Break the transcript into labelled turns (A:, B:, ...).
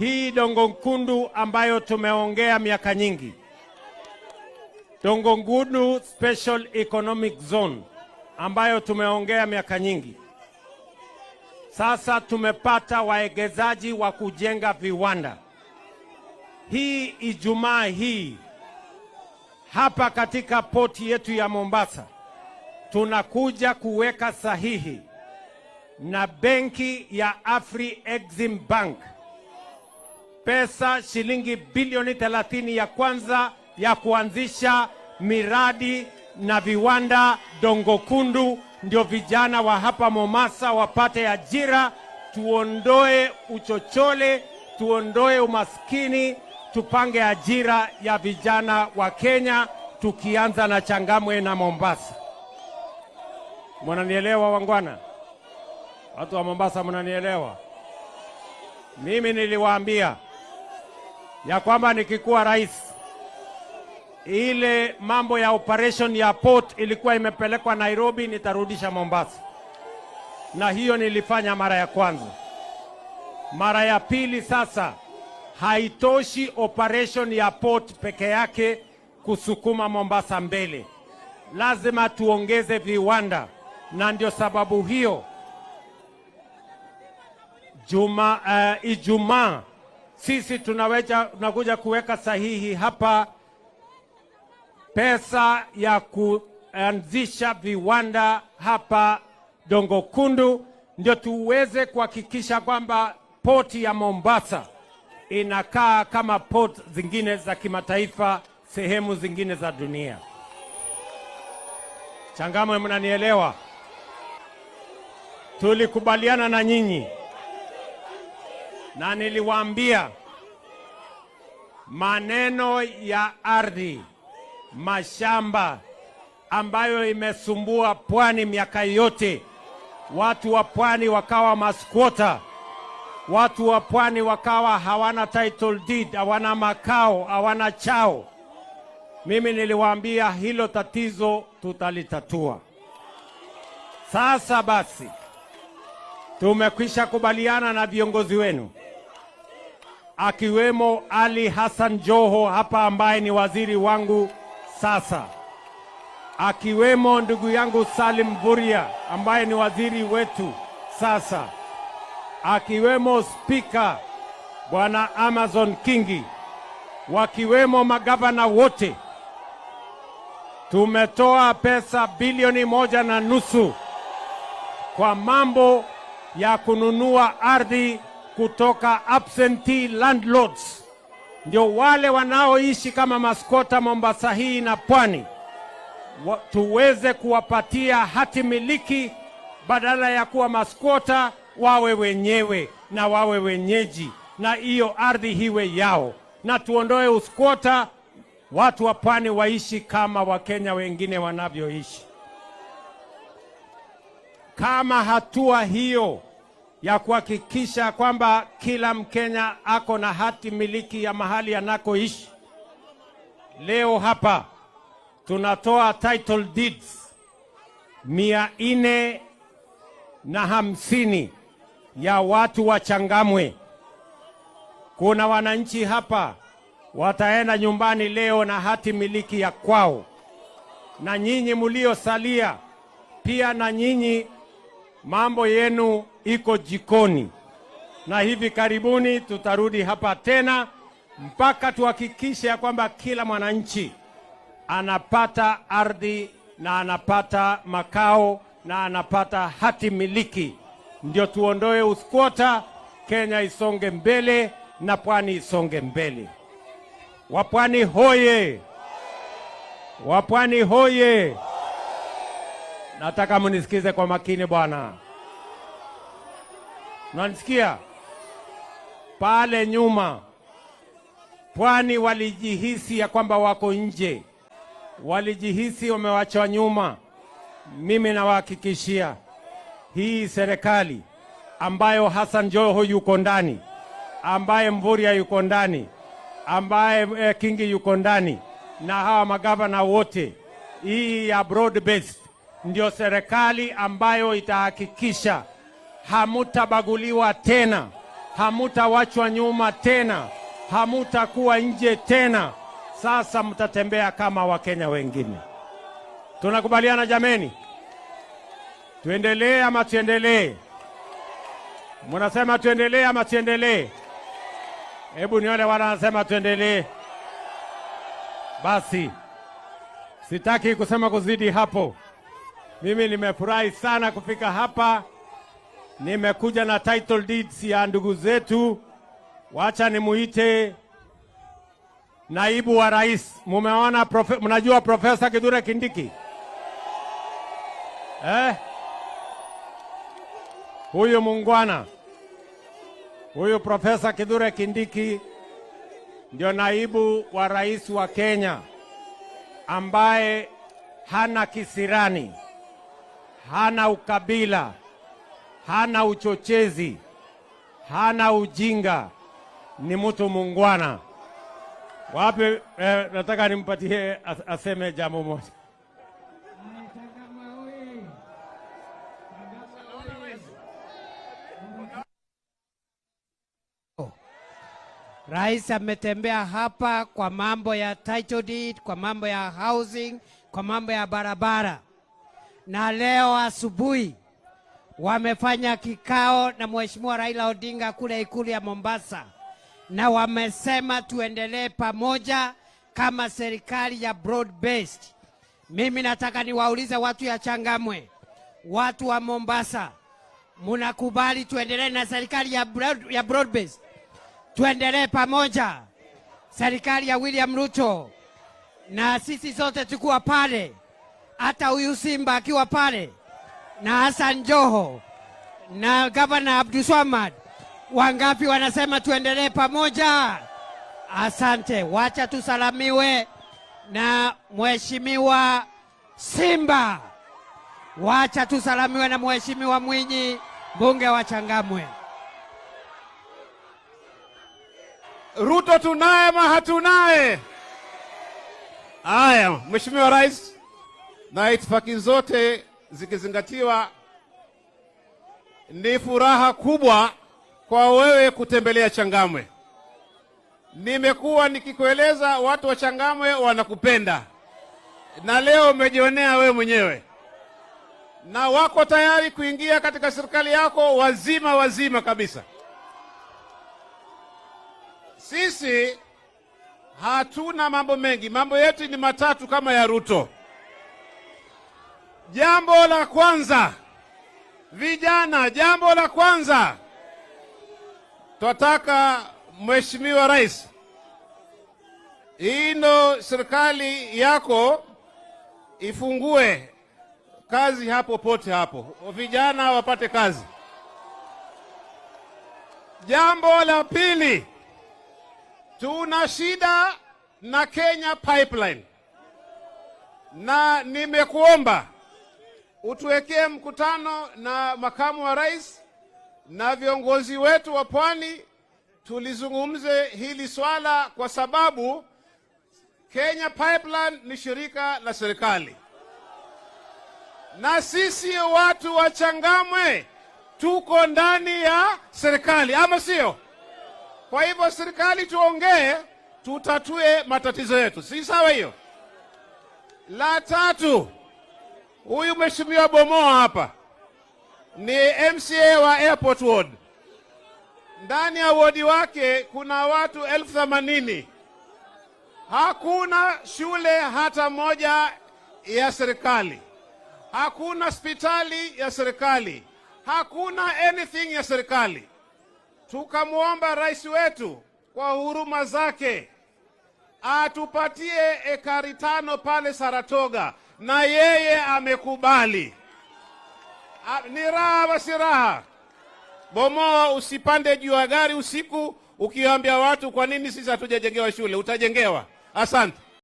A: hii Dongo Kundu ambayo tumeongea miaka nyingi, Dongo Kundu Special Economic Zone ambayo tumeongea miaka nyingi, sasa tumepata waegezaji wa kujenga viwanda. Hii Ijumaa hii hapa katika poti yetu ya Mombasa tunakuja kuweka sahihi na benki ya Afri Exim Bank pesa shilingi bilioni 30 ya kwanza ya kuanzisha miradi na viwanda Dongo Kundu, ndio vijana wa hapa Mombasa wapate ajira, tuondoe uchochole, tuondoe umaskini, tupange ajira ya vijana wa Kenya, tukianza na Changamwe na Mombasa. Mnanielewa wangwana? Watu wa Mombasa mnanielewa? Mimi niliwaambia ya kwamba nikikuwa rais, ile mambo ya operation ya port ilikuwa imepelekwa Nairobi, nitarudisha Mombasa. Na hiyo nilifanya mara ya kwanza. Mara ya pili sasa, haitoshi operation ya port peke yake kusukuma Mombasa mbele. Lazima tuongeze viwanda, na ndio sababu hiyo Ijumaa sisi tunakuja kuweka sahihi hapa pesa ya kuanzisha viwanda hapa Dongo Kundu, ndio tuweze kuhakikisha kwamba poti ya Mombasa inakaa kama port zingine za kimataifa sehemu zingine za dunia. Changamwe, mnanielewa? Tulikubaliana na nyinyi na niliwaambia maneno ya ardhi, mashamba ambayo imesumbua pwani miaka yote. Watu wa pwani wakawa maskwota, watu wa pwani wakawa hawana title deed, hawana makao, hawana chao. Mimi niliwaambia hilo tatizo tutalitatua. Sasa basi, tumekwisha kubaliana na viongozi wenu, akiwemo Ali Hassan Joho hapa ambaye ni waziri wangu sasa, akiwemo ndugu yangu Salim Mvurya ambaye ni waziri wetu sasa, akiwemo Spika Bwana Amazon Kingi, wakiwemo magavana wote. Tumetoa pesa bilioni 1.5 kwa mambo ya kununua ardhi kutoka absentee landlords, ndio wale wanaoishi kama maskota Mombasa hii na pwani, tuweze kuwapatia hati miliki badala ya kuwa maskota, wawe wenyewe na wawe wenyeji, na hiyo ardhi hiwe yao, na tuondoe uskota, watu wa pwani waishi kama Wakenya wengine wanavyoishi. Kama hatua hiyo ya kuhakikisha kwamba kila Mkenya ako na hati miliki ya mahali anakoishi, leo hapa tunatoa title deeds 450 ya watu wa Changamwe. Kuna wananchi hapa wataenda nyumbani leo na hati miliki ya kwao, na nyinyi muliosalia pia, na nyinyi mambo yenu iko jikoni, na hivi karibuni tutarudi hapa tena mpaka tuhakikishe ya kwamba kila mwananchi anapata ardhi na anapata makao na anapata hati miliki, ndio tuondoe uskwota, Kenya isonge mbele na pwani isonge mbele. Wapwani hoye! Wapwani hoye! Nataka munisikize kwa makini bwana. Nanisikia? Pale nyuma pwani walijihisi ya kwamba wako nje, walijihisi wamewachwa nyuma. Mimi nawahakikishia hii serikali ambayo Hassan Joho yuko ndani, ambaye Mvurya yuko ndani, ambaye Kingi yuko ndani, na hawa magavana wote, hii ya broad based ndio serikali ambayo itahakikisha hamutabaguliwa tena hamutawachwa nyuma tena, hamutakuwa nje tena. Sasa mtatembea kama Wakenya wengine. Tunakubaliana jameni? Tuendelee ama tuendelee? Mnasema tuendelee ama tuendelee? Hebu nione wanasema tuendelee. Basi sitaki kusema kuzidi hapo. Mimi nimefurahi sana kufika hapa. Nimekuja na title deeds ya ndugu zetu. Wacha nimuite naibu wa rais. Mumeona mnajua Profesa Kithure Kindiki? Huyu mungwana, huyu Profesa Kithure Kindiki ndio naibu wa rais wa Kenya, ambaye hana kisirani, hana ukabila, hana uchochezi, hana ujinga, ni mtu mungwana. Wapi nataka nimpatie aseme jambo moja.
B: Rais ametembea hapa kwa mambo ya title deed, kwa mambo ya housing, kwa mambo ya barabara. Na leo asubuhi wamefanya kikao na Mheshimiwa Raila Odinga kule ikulu ya Mombasa. Na wamesema tuendelee pamoja kama serikali ya broad based. Mimi nataka niwaulize watu ya Changamwe, watu wa Mombasa, mnakubali tuendelee na serikali ya broad based? Tuendelee pamoja, serikali ya William Ruto, na sisi sote tukua pale, hata huyu Simba akiwa pale, na Hassan Joho na Governor Abdulswamad. Wangapi wanasema tuendelee pamoja? Asante. Wacha tusalamiwe na Mheshimiwa Simba. Wacha tusalamiwe na Mheshimiwa Mwinyi, mbunge wa Changamwe.
C: Ruto tunaye ama hatunaye? Haya, Mheshimiwa Rais, na itifaki zote zikizingatiwa, ni furaha kubwa kwa wewe kutembelea Changamwe. Nimekuwa nikikueleza watu wa Changamwe wanakupenda, na leo umejionea wewe mwenyewe, na wako tayari kuingia katika serikali yako wazima kabisa. Sisi hatuna mambo mengi, mambo yetu ni matatu kama ya Ruto. Jambo la kwanza, vijana, jambo la kwanza, tunataka Mheshimiwa Rais, hii ndo serikali yako, ifungue kazi hapo pote hapo, vijana wapate kazi. Jambo la pili, tuna shida na Kenya Pipeline, na nimekuomba utuwekee mkutano na makamu wa rais na viongozi wetu wa pwani, tulizungumze hili swala, kwa sababu Kenya Pipeline ni shirika la serikali, na sisi watu wa Changamwe tuko ndani ya serikali, ama sio? Kwa hivyo serikali tuongee, tutatue matatizo yetu, si sawa hiyo? La tatu, huyu Mheshimiwa Bomoa hapa ni MCA wa Airport Ward. Ndani ya wodi wake kuna watu 80,000. Hakuna shule hata moja ya serikali, hakuna hospitali ya serikali, hakuna anything ya serikali. Tukamwomba rais wetu kwa huruma zake atupatie ekari 5 pale Saratoga, na yeye amekubali. Ni raha basi raha. Bomoa, usipande juu ya gari usiku ukiambia watu kwa nini sisi hatujajengewa shule. Utajengewa. Asante.